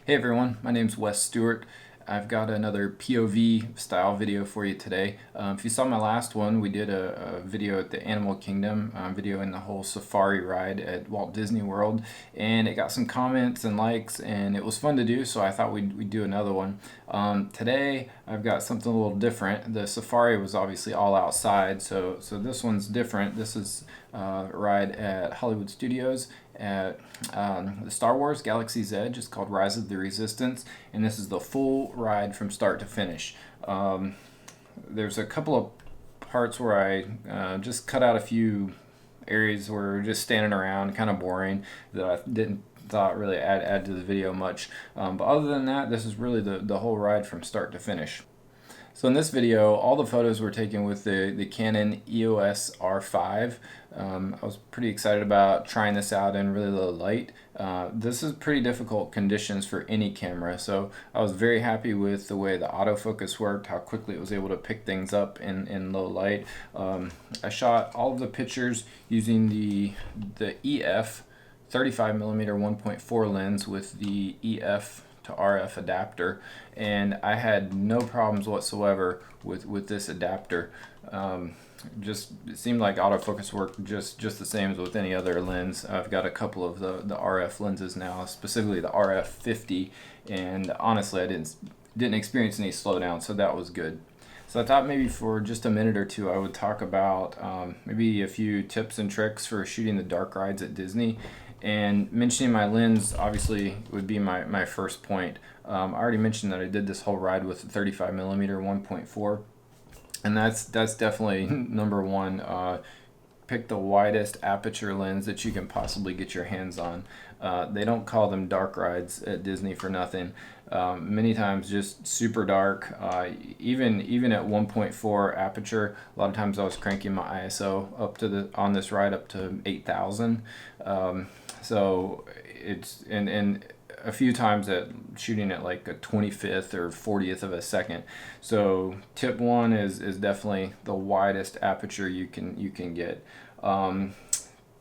Hey everyone, my name's Wes Stewart. I've got another POV style video for you today. If you saw my last one, we did a video at the Animal Kingdom, video in the whole safari ride at Walt Disney World, and it got some comments and likes, and it was fun to do, so I thought we'd do another one. Today, I've got something a little different. The safari was obviously all outside, so this one's different. This is a ride at Hollywood Studios at the Star Wars Galaxy's Edge. It's called Rise of the Resistance, and this is the full ride from start to finish. There's a couple of parts where I just cut out a few areas where we're just standing around, kind of boring, that I didn't thought really add to the video much. But other than that, this is really the whole ride from start to finish. So in this video, all the photos were taken with the Canon EOS R5. I was pretty excited about trying this out in really low light. This is pretty difficult conditions for any camera, so I was very happy with the way the autofocus worked, how quickly it was able to pick things up in low light. I shot all of the pictures using the EF 35mm 1.4 lens with the EF to RF adapter, and I had no problems whatsoever with this adapter. Just it seemed like autofocus worked just the same as with any other lens. I've got a couple of the RF lenses now, specifically the RF 50, and honestly I didn't experience any slowdown, so that was good. So I thought maybe for just a minute or two I would talk about maybe a few tips and tricks for shooting the dark rides at Disney. And mentioning my lens obviously would be my first point. I already mentioned that I did this whole ride with a 35mm 1.4, and that's definitely number one. Pick the widest aperture lens that you can possibly get your hands on. They don't call them dark rides at Disney for nothing. Many times just super dark. Even at 1.4 aperture, a lot of times I was cranking my ISO up to on this ride up to 8,000. So it's and a few times at shooting at like a 25th or 40th of a second. So tip one is definitely the widest aperture you can get.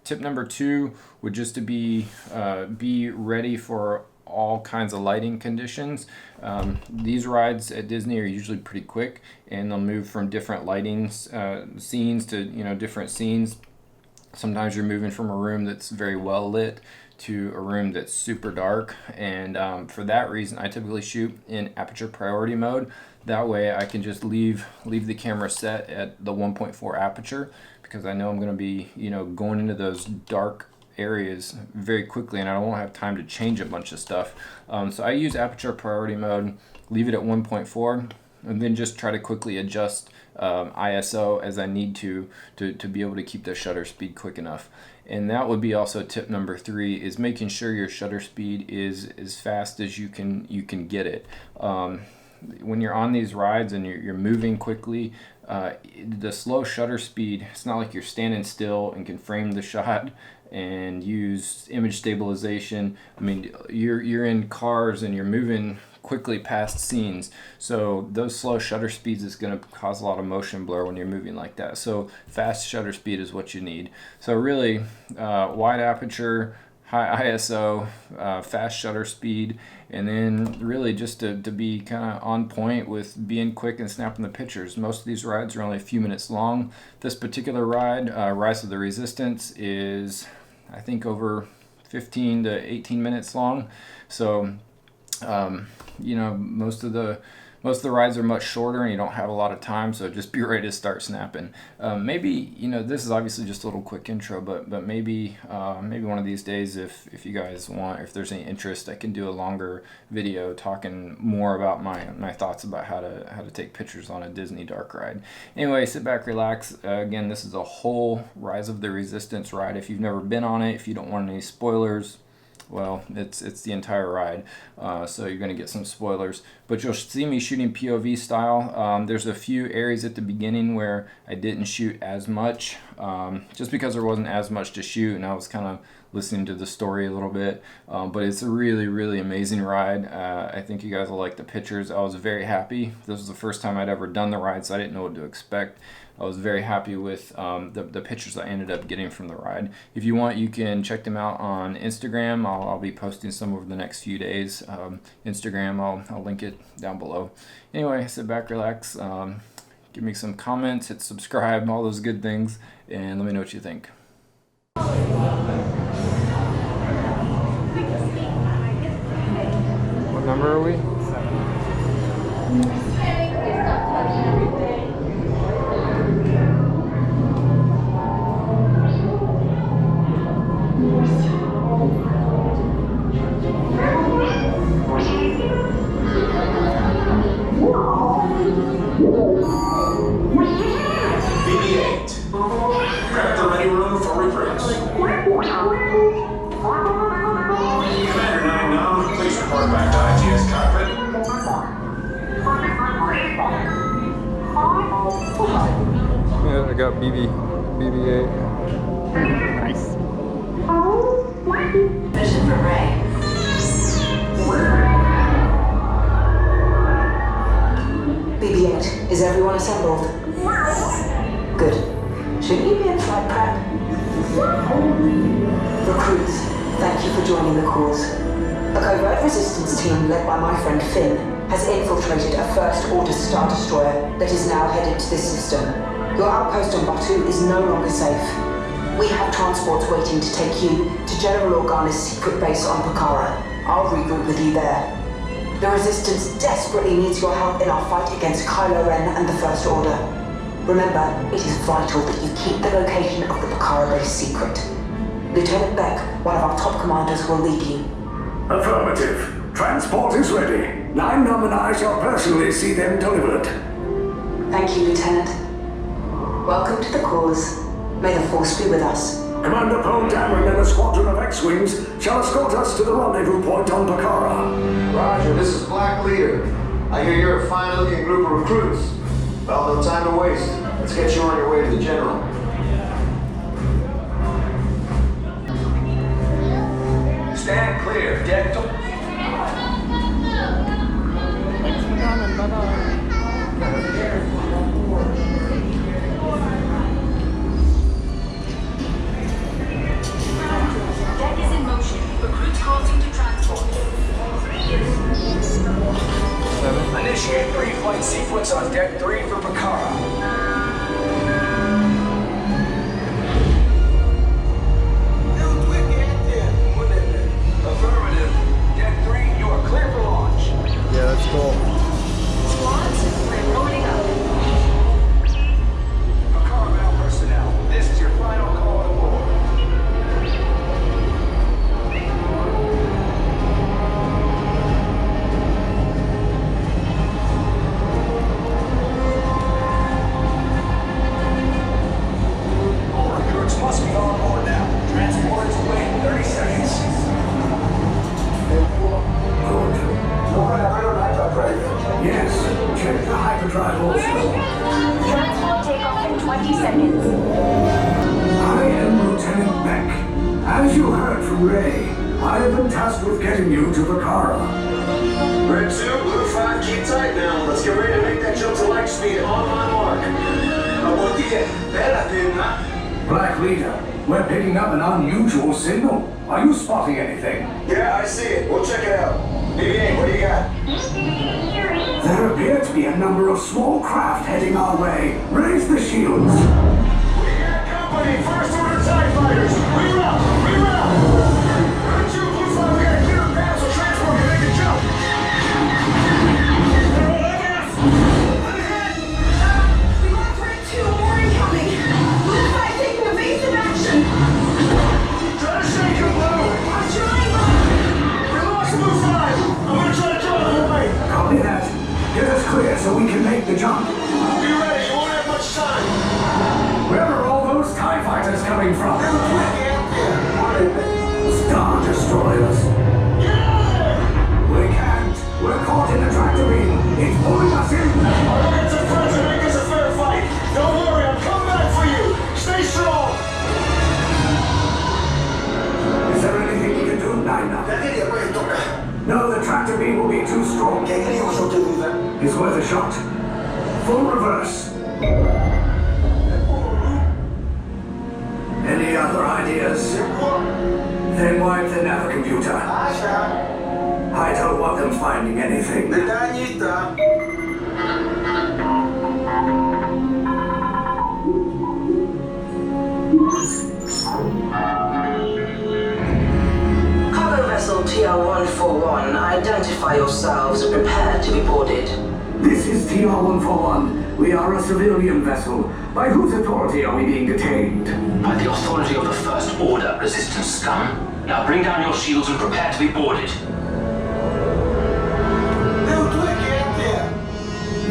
Tip number two would just to be ready for all kinds of lighting conditions. These rides at Disney are usually pretty quick, and they'll move from different lighting scenes to different scenes. Sometimes you're moving from a room that's very well lit to a room that's super dark, and for that reason I typically shoot in aperture priority mode. That way I can just leave the camera set at the 1.4 aperture, because I know I'm going to be going into those dark areas very quickly, and I won't have time to change a bunch of stuff. So I use aperture priority mode, leave it at 1.4, and then just try to quickly adjust ISO as I need to be able to keep the shutter speed quick enough. And that would be also tip number three, is making sure your shutter speed is as fast as you can get it. When you're on these rides and you're moving quickly, the slow shutter speed, it's not like you're standing still and can frame the shot and use image stabilization. I mean, you're in cars and you're moving quickly past scenes, so those slow shutter speeds is going to cause a lot of motion blur when you're moving like that. So fast shutter speed is what you need. So really, wide aperture, high ISO, fast shutter speed, and then really just to be kind of on point with being quick and snapping the pictures. Most of these rides are only a few minutes long. This particular ride, Rise of the Resistance, is I think over 15 to 18 minutes long. So most of the rides are much shorter and you don't have a lot of time, so just be ready to start snapping. Maybe this is obviously just a little quick intro, but maybe one of these days, if you guys want, if there's any interest, I can do a longer video talking more about my thoughts about how to take pictures on a Disney dark ride. Anyway, sit back, relax. Again, this is a whole Rise of the Resistance ride. If you've never been on it, if you don't want any spoilers, well, it's the entire ride, so you're going to get some spoilers, but you'll see me shooting POV style. There's a few areas at the beginning where I didn't shoot as much, just because there wasn't as much to shoot, and I was kind of listening to the story a little bit. But it's a really, really amazing ride. I think you guys will like the pictures. I was very happy. This was the first time I'd ever done the ride, so I didn't know what to expect. I was very happy with the pictures I ended up getting from the ride. If you want, you can check them out on Instagram. I'll be posting some over the next few days. Instagram, I'll link it down below. Anyway, sit back, relax, give me some comments, hit subscribe, all those good things, and let me know what you think. What number are we? 7. Prep the ready room for reprints. Commander 9-9, please report back to ITS cockpit. Yeah, I got BB-8. Nice. Mission for Ray. BB-8, is everyone assembled? Good. Shouldn't you be in flight prep? Recruits, thank you for joining the cause. A covert resistance team led by my friend Finn has infiltrated a First Order Star Destroyer that is now headed to this system. Your outpost on Batu is no longer safe. We have transports waiting to take you to General Organa's secret base on Pokhara. I'll regroup with you there. The Resistance desperately needs your help in our fight against Kylo Ren and the First Order. Remember, it is vital that you keep the location of the Pokhara base secret. Lieutenant Beck, one of our top commanders, will lead you. Affirmative. Transport is ready. 9-Num and I shall personally see them delivered. Thank you, Lieutenant. Welcome to the cause. May the Force be with us. Commander Poe Dameron and a squadron of X-Wings shall escort us to the rendezvous point on Pokhara. Roger, this is Black Leader. I hear you're a fine-looking group of recruits. Well, no time to waste. Let's get you on your way to the General. Stand clear, deck door. Thanks for coming, bye-bye. Deck is in motion. Recruits halting to transport. 7. Initiate pre-flight sequence on deck 3 for Pokhara. Affirmative. Deck 3, you are clear for launch. Yeah, that's cool. Squads, we're rolling up. Pokhara bound personnel, this is your final call to war. Recruits must be on board now. Transport is away in 30 seconds. Yes, check the hyperdrive also. Transport takeoff in 20 seconds. I am Lieutenant Beck. As you heard from Ray, I have been tasked with getting you to Pokhara. Red 2, Blue 5, keep tight now. Let's get ready to make that jump to light speed on my mark. Black Leader, we're picking up an unusual signal. Are you spotting anything? Yeah, I see it. We'll check it out. BB-8, what do you got? There appear to be a number of small craft heading our way. Raise the shields. We got company. First Order TIE fighters. Reroute! Reroute! Red 2, Blue 5, we got a clear path so transport can make a jump. We lost Red 2, more incoming. Blue 5 taking evasive action. Try to shake him, Blue. I'm trying, but We lost Blue 5. I'm gonna try to draw him away. Copy that. Get us clear so we can make the jump. Be ready. You won't have much time. Where are all those TIE fighters coming from? Star Destroyers. We can't. We're caught in a tractor beam. It's pulling us in. I'll get some friends and make this a fair fight. Don't worry, I'll come back for you. Stay strong. to me will be too strong. It's worth a shot. Full reverse. Any other ideas? Then wipe the nav computer. I don't want them finding anything. Cargo vessel TR-141, identify yourselves and prepare to be boarded. This is TR-141. We are a civilian vessel. By whose authority are we being detained? By the authority of the First Order, Resistance scum. Now bring down your shields and prepare to be boarded.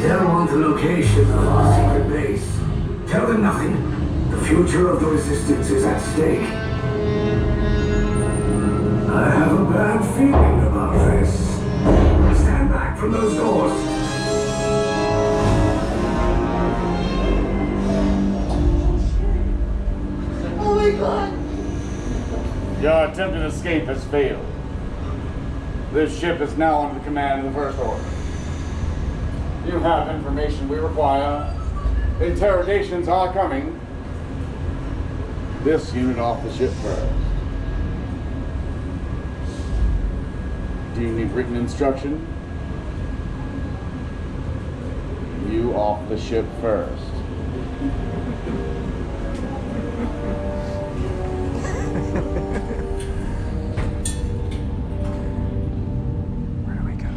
They'll want the location of our secret base. Tell them nothing. The future of the Resistance is at stake. I have a bad feeling about this. Stand back from those doors. Oh my god! Your attempted escape has failed. This ship is now under the command of the First Order. You have information we require. Interrogations are coming. This unit off the ship first. Do you need written instruction? You off the ship first. Where do we go?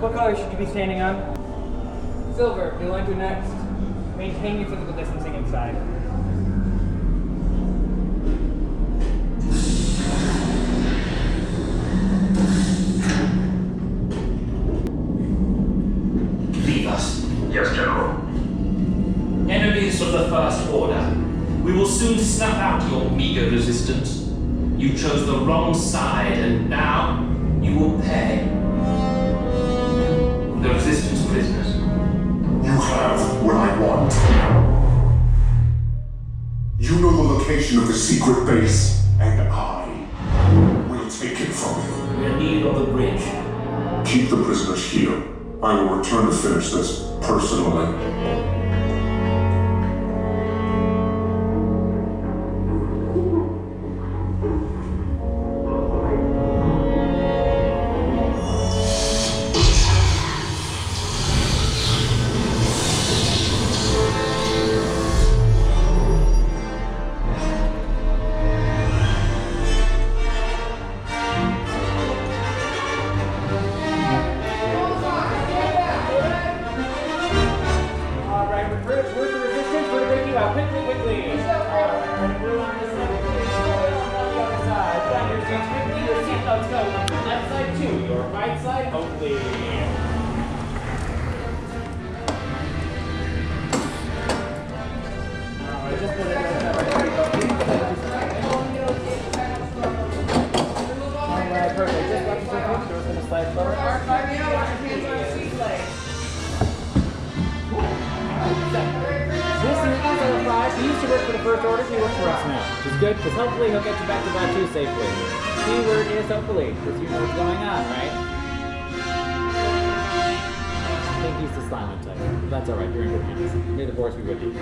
What color should you be standing on? Silver. You'll enter next. Maintain your physical distancing inside. Leave us. Yes, General. Enemies of the First Order. We will soon snuff out your meager resistance. You chose the wrong side, and now you will pay. The Resistance prisoners. You have what I want. You know the location of the secret base, and I will take it from you. We're in need of the bridge. Keep the prisoners here. I will return to finish this personally. now, which is good, because hopefully he'll get you back to Batu safely. Keyword is hopefully, because you know what's going on, right? I think he's the silent type. But that's alright, you're in good hands. May the force be with you.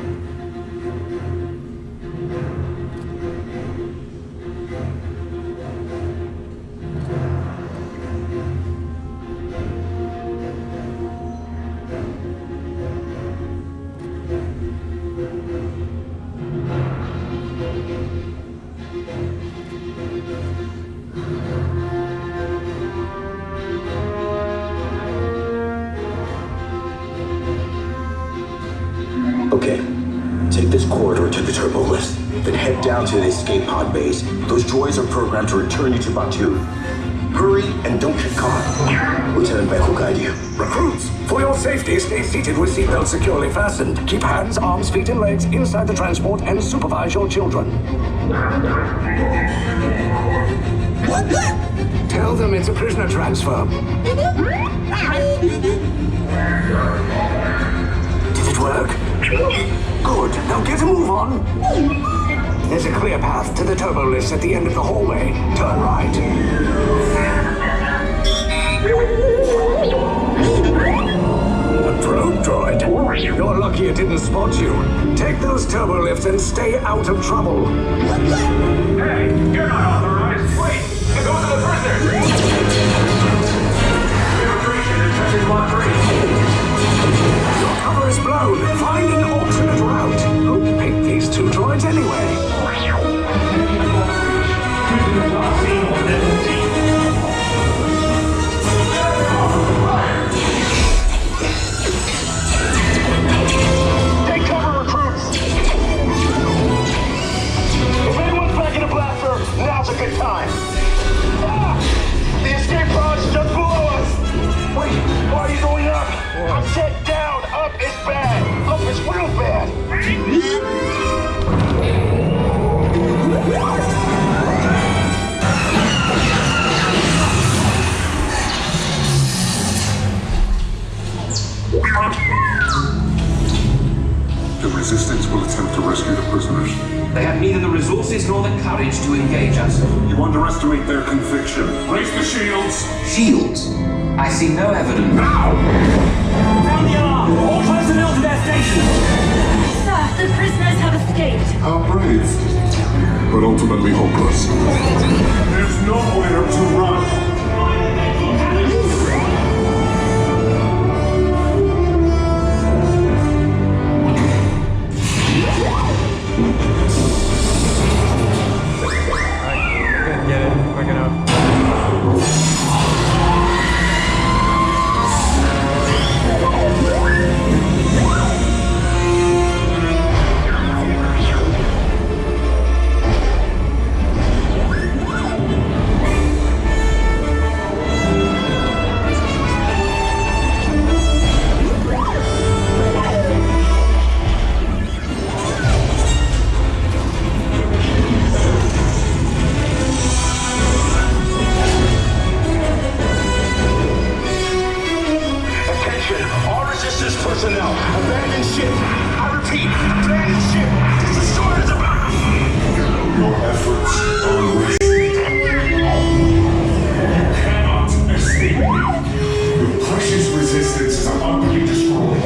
Okay, take this corridor to the turbo lift, then head down to the escape pod base. Those droids are programmed to return you to Batu. Hurry and don't get caught. Lieutenant Beck will guide you. Recruits, for your safety, stay seated with seatbelts securely fastened. Keep hands, arms, feet, and legs inside the transport and supervise your children. Tell them it's a prisoner transfer. Did it work? Good. Now get a move on. There's a clear path to the turbo lifts at the end of the hallway. Turn right. A probe droid. You're lucky it didn't spot you. Take those turbo lifts and stay out of trouble. Hey, you're not authorized. Wait, those are the prisoners. Infiltration detected Lot 3. Your cover is blown. Find an alternate route. Who picked these two droids anyway? Take cover, recruits. If anyone's packing a blaster, now's a good time. Ah! The escape pod's just below us. Wait, why are you going up? I said down. Up is bad. Up is real bad. The Resistance will attempt to rescue the prisoners. They have neither the resources nor the courage to engage us. You underestimate their conviction. Raise the shields! Shields? I see no evidence. Now! Down the alarm! All personnel to their stations! Sir, the prisoners have escaped. How brave, but ultimately hopeless. There's nowhere to run. Get it, quick enough. Personnel, abandon ship. I repeat, abandon ship. This destroyer is about. Your efforts are wasted. You cannot escape me. The precious Resistance is about to be destroyed.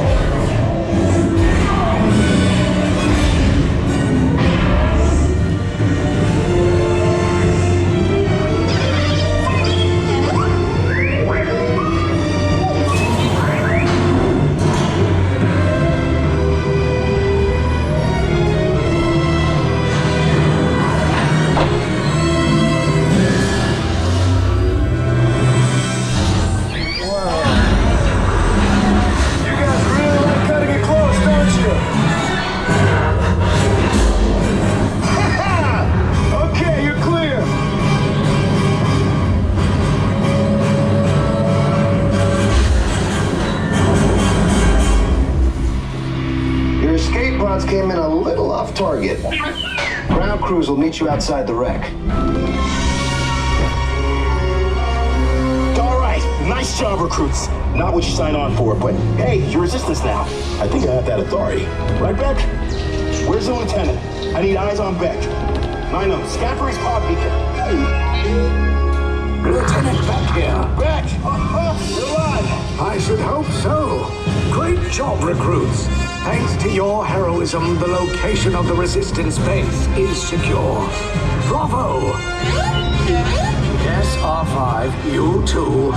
Came in a little off target. Ground crews will meet you outside the wreck. All right, nice job, recruits. Not what you signed on for, but hey, you're Resistance now. I think I have that authority. Right, Beck? Where's the lieutenant? I need eyes on Beck. 9-0, Scaffery's pod beacon. Lieutenant back here. Back! You're alive! I should hope so. Great job, recruits. Thanks to your heroism, the location of the Resistance base is secure. Bravo! Yes, R5, you too.